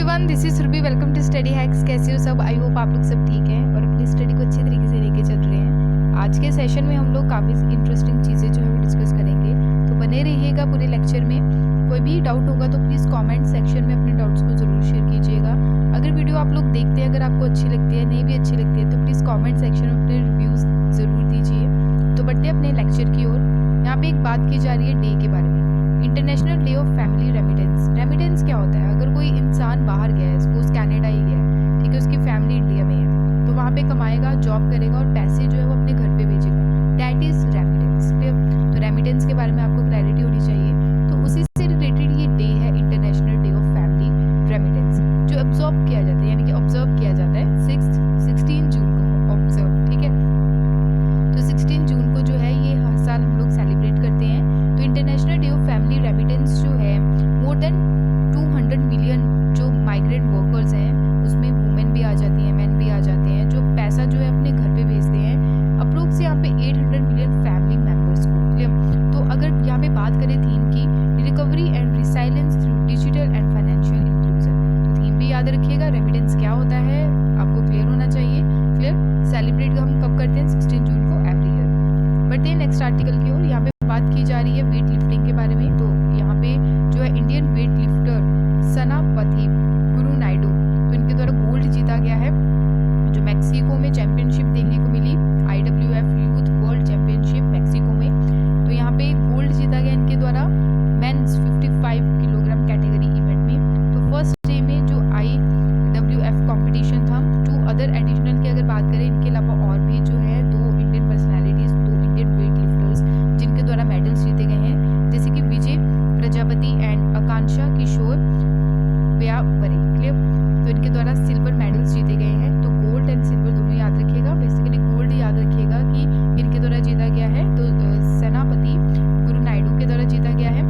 Everyone, this is Surabhi. Welcome to study hacks. कैसे हो सब? आई होप आप लोग सब ठीक हैं और अपनी स्टडी को अच्छी तरीके से लेके चल रहे हैं। आज के सेशन में हम लोग काफ़ी इंटरेस्टिंग चीज़ें जो है वो डिस्कस करेंगे, तो बने रहिएगा पूरे लेक्चर में। कोई भी डाउट होगा तो प्लीज़ कमेंट सेक्शन में अपने डाउट्स को ज़रूर शेयर कीजिएगा। अगर वीडियो आप लोग देखते हैं, अगर आपको अच्छी लगती है, नहीं भी अच्छी लगती है, तो प्लीज़ कमेंट सेक्शन में अपने रिव्यूज़ ज़रूर दीजिए। तो बढ़ते हैं अपने लेक्चर की ओर। यहाँ पे एक बात की जा रही है डे के बारे में, international day of family remittance. Remittance क्या होता है? अगर कोई इंसान बाहर गया है, सपोज कनाडा ही गया है, ठीक है, उसकी फैमिली इंडिया में है, तो वहाँ पे कमाएगा, जॉब करेगा और पैसे जो है वो अपने घर पे भेजेगा, दैट इज रेमिटेंस। तो रेमिटेंस के बारे में आपको क्लैरिटी होनी चाहिए। तो उसी से रिलेटेड ये डे है, international day of family remittance, जो ऑब्जर्व किया जाता है, यानी कि ऑब्जर्व किया जाता है 16 जून को ऑब्जर्व, ठीक है। तो 16 जून को जो है ये हर साल हम लोग सेलिब्रेट करते हैं। तो international day of family remittance जो है, मोर देन 200 मिलियन जो माइग्रेंट वर्कर्स हैं, उसमें वुमेन भी आ जाती हैं, मैन भी आ जाते हैं, जो पैसा जो है अपने घर पे भेजते हैं। अप्रोक्स यहाँ पे 800 मिलियन फैमिली मेम्बर्स को, क्लियर। तो अगर यहाँ पे बात करें थीम की, recovery and resilience through digital and financial inclusion, तो थीम भी याद रखिएगा। रेमिटेंस क्या होता है आपको क्लियर होना चाहिए। क्लियर। सेलिब्रेट हम कब करते हैं? 16 जून को एवरी ईयर। बढ़ते हैं नेक्स्ट आर्टिकल की ओर। यहाँ पे बात की जा रही है वेट लिफ्टिंग के बारे में। तो यहाँ पे जो है इंडियन वेट लिफ्टर सना पथी गुरु नायडू, तो इनके द्वारा गोल्ड जीता गया है, जो मैक्सिको में चैंपियनशिप देखने को मिली, IWF youth world championship Mexico में। तो यहाँ पे गोल्ड जीता गया इनके द्वारा मेंस 55 किलोग्राम कैटेगरी इवेंट में। तो फर्स्ट डे में जो IWF कंपटीशन था, 2 अदर एडिशनल की अगर बात करें, इनके अलावा और भी जो है 2 Indian personalities, 2 Indian weight lifters जिनके द्वारा मेडल्स जीते गए हैं, जैसे कि विजय प्रजापति एंड आकांक्षा किशोर व्यावरी, क्लियर। तो इनके द्वारा सिल्वर मेडल्स जीते गए हैं। तो गोल्ड एंड सिल्वर दोनों याद रखिएगा। बेसिकली गोल्ड याद रखिएगा कि इनके द्वारा जीता गया है, तो सेनापति गुरु नायडू के द्वारा जीता गया है।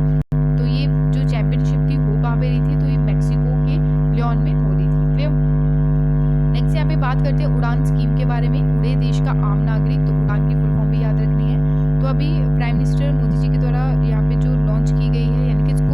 तो ये जो चैंपियनशिप थी वो कहाँ पे रही थी? तो ये मैक्सिको के लियोन में हो रही थी, क्लियर। नेक्स्ट यहाँ पे बात करते हैं उड़ान स्कीम के बारे में। उड़े देश का आम नागरिक, तो उड़ान की फुल फॉर्म भी याद रखनी है। तो अभी प्राइम मिनिस्टर मोदी जी के द्वारा यहाँ पे जो लॉन्च की गई है, यानी कि इसको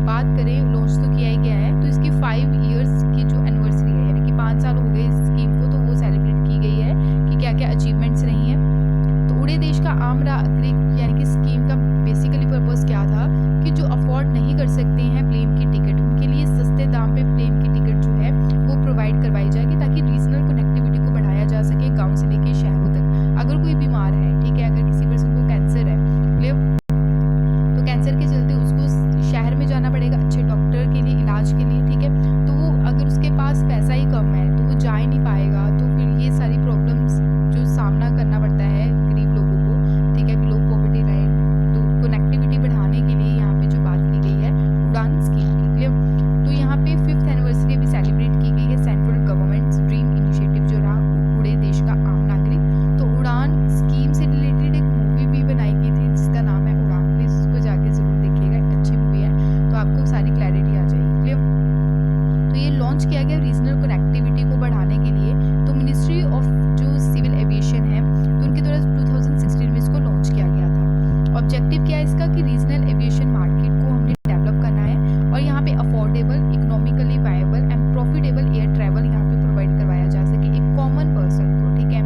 बात करें, लॉन्च तो किया ही गया है, तो इसकी 5 इयर्स की जो एनिवर्सरी है, यानी कि 5 साल हो गए इस स्कीम को, तो वो सेलिब्रेट की गई है कि क्या क्या अचीवमेंट्स रही हैं। तो उड़े देश का आम नागरिक, यानी कि स्कीम का बेसिकली पर्पस क्या था कि जो अफोर्ड नहीं कर सकते हैं प्लेन की टिकट, उनके लिए सस्ते दाम पे प्लेन की टिकट जो है वो प्रोवाइड करवाई जाएगी, ताकि रीजनल कनेक्टिविटी को बढ़ाया जा सके गाँव से लेके शहरों तक। अगर कोई बीमार है, ठीक है, अगर किसी पर्सन को कैंसर है, क्लियर, तो कैंसर के चलते उसको शहर में जाना पड़ेगा अच्छे डॉक्टर के लिए, इलाज के लिए, ठीक है। तो वो अगर उसके पास पैसा ही कम है तो वो जा ही नहीं पाएगा। तो फिर ये सारी प्रॉब्लम्स जो सामना करना पड़ता है गरीब लोगों को, ठीक है, बिलो पॉवर्टी लाइन। तो कनेक्टिविटी बढ़ाने के लिए यहाँ पे जो बात की गई है उड़ान स्कीम की, क्लियर। तो यहाँ पे 5th एनिवर्सरी अभी सेलिब्रेट की गई है सेंट्रल गवर्नमेंट ड्रीम इनिशिएटिव जो रहा उड़े देश का आम नागरिक। तो उड़ान स्कीम से रिलेटेड एक मूवी भी बनाई गई थी जिसका नाम है उड़ान, प्लीज उसको जाके जरूर देखिएगा, अच्छी मूवी है, तो आपको सारी क्लैरिटी आ जाएगी, क्लियर। तो ये लॉन्च किया गया रीजनल कनेक्टिविटी को बढ़ाने के लिए। तो मिनिस्ट्री ऑफ जो सिविल एविएशन है, तो उनके द्वारा 2016 में इसको लॉन्च किया गया था। ऑब्जेक्टिव क्या है इसका कि रीजनल एविएशन मार्केट को हमने डेवलप करना है और यहाँ पे affordable, economically viable and profitable air travel यहाँ पे प्रोवाइड करवाया जा सके एक कॉमन पर्सन को, ठीक है,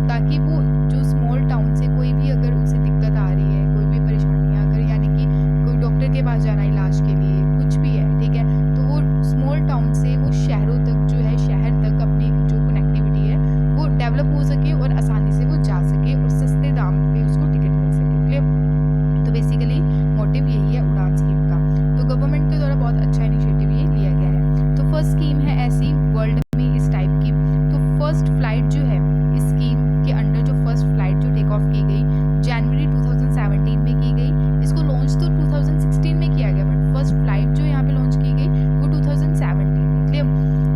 ताकि वो जो स्मॉल टाउन से कोई भी अगर उसे दिक्कत आ रही है, कोई भी परेशानियाँ, अगर यानी कि कोई डॉक्टर के पास जाना इलाज के लिए, कुछ भी है, ठीक है, तो वो स्मॉल टाउन से वो शहरों तक जो है, शहर तक अपनी जो कनेक्टिविटी है वो डेवलप हो सके और आसानी से वो जा सके और सस्ते दाम पे उसको टिकट मिल सके, क्लियर। तो बेसिकली मोटिव यही है उड़ान स्कीम का। तो गवर्नमेंट के द्वारा बहुत अच्छा इनिशिएटिव ये लिया गया है। तो फर्स्ट स्कीम है ऐसी वर्ल्ड में इस टाइप की। तो फर्स्ट फ्लाइट जो है इस स्कीम के अंडर, जो फर्स्ट फ्लाइट जो टेक ऑफ की गई जनवरी 2017 में की गई। इसको लॉन्च तो 2016 में किया गया, बट फर्स्ट फ्लाइट जो यहाँ पे लॉन्च की गई वो 2017 में, क्लियर।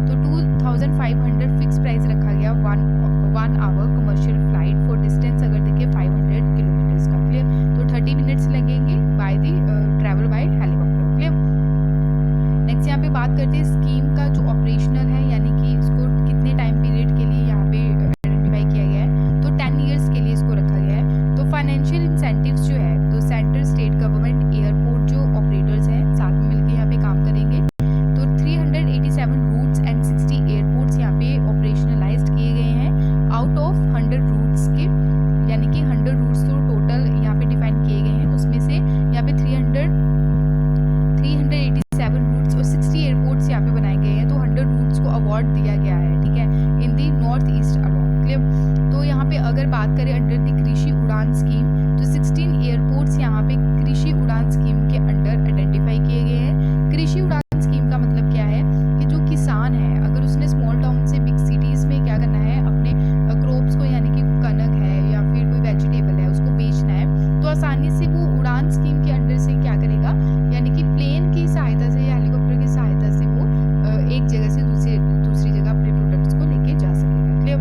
तो 2500 फिक्स प्राइस रखा गया 1 hour commercial flight for distance अगर देखिए 500 किलोमीटर्स का, क्लियर। तो 30 मिनट्स लगेंगे by the travel by helicopter, clear. Next यहाँ पे बात करते हैं स्कीम का जो ऑपरेशनल है, यानी कि इसको कितने टाइम पीरियड के लिए यहाँ पे आइडेंटिफाई किया गया है। तो 10 ईयर्स के लिए इसको रखा गया है। तो फाइनेंशियल इंसेंटिव्स जो है, तो सेंट्रल, स्टेट गवर्नमेंट, एयरपोर्ट जो ऑपरेटर्स हैं साथ में मिलकर यहाँ पे काम करेंगे। तो 387 स्वदेशी उड़ान स्कीम का मतलब क्या है कि जो किसान है, अगर उसने स्मॉल टाउन से बिग सिटीज़ में क्या करना है, अपने क्रॉप्स को यानी कि कनक है या फिर कोई वेजिटेबल है उसको बेचना है, तो आसानी से वो उड़ान स्कीम के अंडर से क्या करेगा, यानी कि प्लेन की सहायता से या हेलीकॉप्टर की सहायता से वो एक जगह से दूसरी जगह अपने प्रोडक्ट्स को लेके जा सकेगा। क्लियर?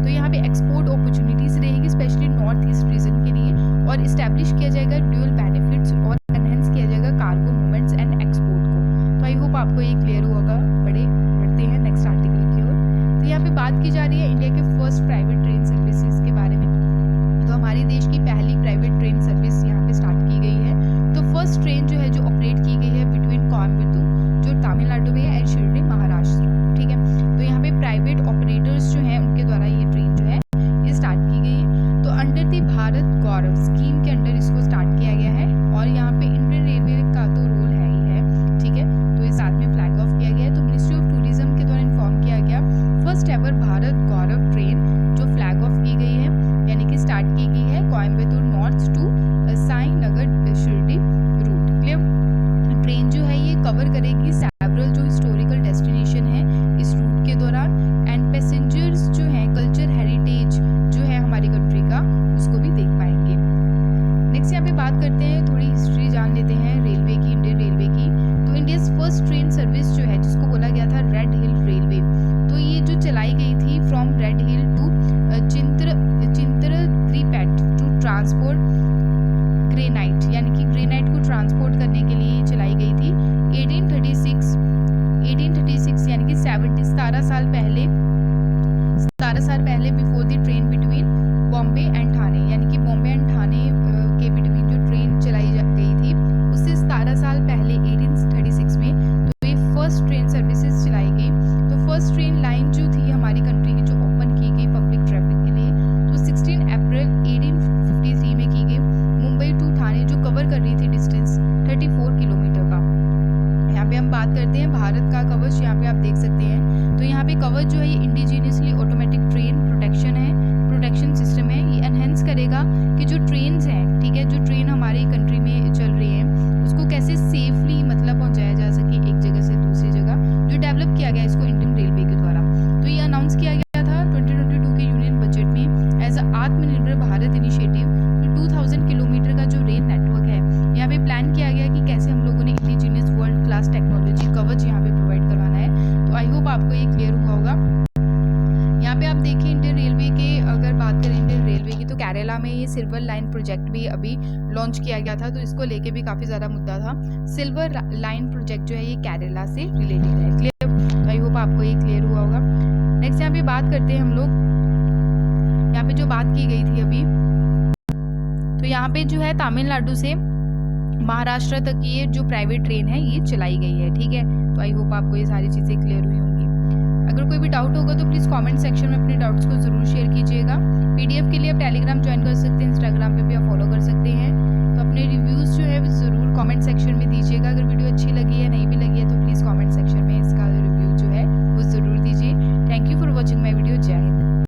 तो यहाँ पे एक्सपोर्ट अपॉर्चुनिटीज़ रहेगी स्पेशली नॉर्थ ईस्ट रीजन के लिए, और इस्टेब्लिश किया जाएगा ड्यूअल बेनिफिट्स और एनहेंस किया जाएगा कार्गो मूवमेंट्स एंड एक्सपोर्ट को। तो आई होप आपको ये क्लियर होगा। बढ़ते हैं नेक्स्ट आर्टिकल की ओर। तो यहाँ पे बात की जा रही है इंडिया के फर्स्ट प्राइवेट ट्रेन सर्विसेज के बारे में। तो हमारे देश की पहली प्राइवेट ट्रेन सर्विस यहाँ पे स्टार्ट की गई है। तो फर्स्ट ट्रेन जो है जो ऑपरेट की गई है बिटवीन कोयम्बटूर जो तमिलनाडु में है एंड शिरडी महाराष्ट्र। ठीक है, तो यहाँ पे प्राइवेट ऑपरेटर्स जो हैं उनके द्वारा ये ट्रेन जो है ये स्टार्ट की गई है। तो under the Bharat Gaurav scheme के अंडर इसको स्टार्ट किया गया है, और यहाँ पे इंडियन रेलवे का तो रोल है ही है। ठीक है, तो ये साथ में फ्लैग ऑफ किया गया है। तो मिनिस्ट्री ऑफ टूरिज्म के द्वारा इन्फॉर्म किया गया first ever Bharat Gaurav train जो फ्लैग ऑफ की गई है, यानी कि स्टार्ट की गई है Coimbatore north to Sainagar Shirdi route. Clear? Train जो है ये कवर करेगी सेवरल जो हिस्टोरिकल डेस्टिनेशन है इस रूट के दौरान, एंड पैसेंजर्स जो है कल्चर हेरिटेज जो है हमारी कंट्री का उसको भी देख पाएंगे। नेक्स्ट यहाँ पे बात करते हैं, थोड़ी हिस्ट्री जान लेते हैं रेलवे की, इंडियन रेलवे की। तो इंडियाज फर्स्ट ट्रेन सर्विस जो है जिसको बोला गया था रेड हिल रेलवे, तो ये जो चलाई गई थी from Red Hill to Chintadripet to transport granite, यानी कि ग्रेनाइट को ट्रांसपोर्ट करने के लिए चलाई गई थी 1836 यानी कि 17 साल पहले before the train between Bombay and Thane, यानी कि बॉम्बे एंड ठाणे के बिटवीन जो ट्रेन चलाई गई थी उससे 17 साल पहले 1836 में तो ये फर्स्ट ट्रेन सर्विसेज चलाई गई। तो फर्स्ट ट्रेन लाइन जो थी हमारी कंट्री की जो ओपन की गई पब्लिक ट्रैफिक के लिए, तो 16 अप्रैल 1853 में की गई, मुंबई टू ठाणे जो कवर कर रही थी डिस्टेंस 34 किलोमीटर का। यहाँ पे हम बात करते हैं भारत का कवच, यहाँ पे आप देख सकते हैं। तो यहाँ पे कवच जो है ये indigenously automatic train protection system है। ये एनहेंस करेगा कि जो ट्रेन्स हैं, ठीक है, जो ट्रेन हमारी कंट्री में चल रही है उसको कैसे सेफली मतलब पहुँचाया जा सके एक जगह से दूसरी जगह, जो डेवलप किया गया इसको इंडियन रेलवे के द्वारा। तो ये अनाउंस किया गया था 2022 के यूनियन बजट में एज आत्मनिर्भर भारत इनिशिएटिव। तो 2000 किलोमीटर का जो रेल नेटवर्क है यहाँ पे प्लान किया गया कि कैसे हम लोगों ने इंडिजीनियस वर्ल्ड क्लास टेक्नोलॉजी कवच यहाँ पे प्रोवाइड करवाना है। तो आई होप आपको ये क्लियर हुआ होगा। यहाँ पे आप देखिए इंडियन रेलवे के, अगर बात करें इंडियन रेलवे की, तो केरला में ये सिल्वर लाइन प्रोजेक्ट भी अभी लॉन्च किया गया था, तो इसको लेके भी काफ़ी ज़्यादा मुद्दा था। सिल्वर लाइन प्रोजेक्ट जो है ये केरला से रिलेटेड है। क्लियर? आई होप आपको ये क्लियर हुआ होगा। नेक्स्ट यहाँ पे बात करते हैं हम लोग, यहाँ पे जो बात की गई थी अभी, तो यहाँ पे जो है तमिलनाडु से महाराष्ट्र तक ये जो प्राइवेट ट्रेन है ये चलाई गई है। ठीक है, तो आई होप आपको ये सारी चीज़ें क्लियर हुई होंगी। अगर कोई भी डाउट होगा तो प्लीज़ कमेंट सेक्शन में अपने डाउट्स को ज़रूर शेयर कीजिएगा। पीडीएफ के लिए आप टेलीग्राम ज्वाइन कर सकते हैं, इंस्टाग्राम पे भी आप फॉलो कर सकते हैं। तो अपने रिव्यूज़ जो है ज़रूर कमेंट सेक्शन में दीजिएगा। अगर वीडियो अच्छी लगी है नहीं भी लगी है तो